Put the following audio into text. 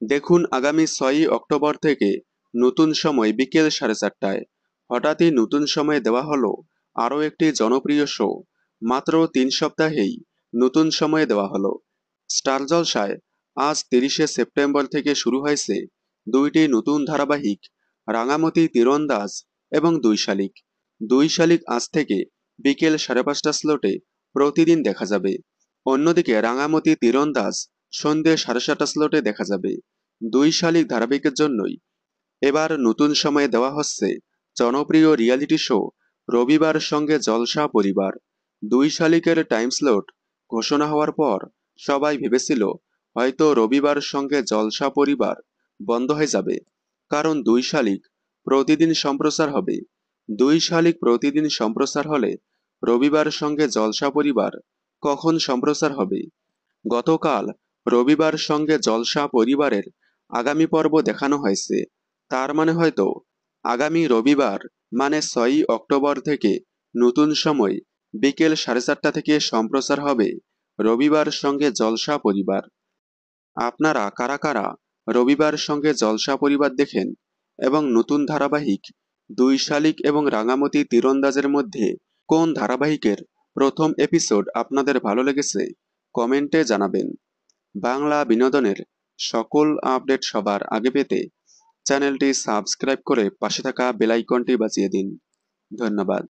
দেখুন আগামী ৬ই অক্টোবর থেকে নতুন সময় বিকেল ৪:৩০টায়। হঠাৎই নতুন সময় দেওয়া হলো আরও একটি জনপ্রিয় শো। মাত্র ৩ সপ্তাহেই নতুন সময়ে দেওয়া হলো। স্টার জলসায় আজ ৩০শে সেপ্টেম্বর থেকে শুরু হয়েছে দুইটি নতুন ধারাবাহিক, রাঙামতি তীরন্দাজ এবং দুই শালিক। দুই শালিক আজ থেকে বিকেল ৫:৩০ স্লটে প্রতিদিন দেখা যাবে। অন্যদিকে রাঙামতি তীরন্দাজ সন্ধ্যে ৭:৩০ স্লটে দেখা যাবে। দুই শালিক ধারাবাহিকের জন্যই এবার নতুন সময়ে দেওয়া হচ্ছে জনপ্রিয় রিয়ালিটি শো রবিবার সঙ্গে জলসা পরিবার। দুই শালিকের টাইম স্লট ঘোষণা হওয়ার পর সবাই ভেবেছিল হয়তো রবিবার সঙ্গে জলসা পরিবার বন্ধ হয়ে যাবে, কারণ দুই শালিক প্রতিদিন সম্প্রচার হবে। দুই শালিক প্রতিদিন সম্প্রচার হলে রবিবার সঙ্গে জলসা পরিবার কখন সম্প্রচার হবে? গতকাল রবিবার সঙ্গে জলসা পরিবারের আগামী পর্ব দেখানো হয়েছে। তার মানে হয়তো আগামী রবিবার মানে ৬ই অক্টোবর থেকে নতুন সময় বিকেল ৪:৩০ থেকে সম্প্রচার হবে রবিবার সঙ্গে জলসা পরিবার। আপনারা কারা কারা রবিবার সঙ্গে জলসা পরিবার দেখেন এবং নতুন ধারাবাহিক দুই শালিক এবং রাঙামতি তীরন্দাজের মধ্যে কোন ধারাবাহিকের প্রথম এপিসোড আপনাদের ভালো লেগেছে কমেন্টে জানাবেন। বাংলা বিনোদনের সকল আপডেট সবার আগে পেতে চ্যানেলটি সাবস্ক্রাইব করে পাশে থাকা বেল আইকনটি বাজিয়ে দিন। ধন্যবাদ।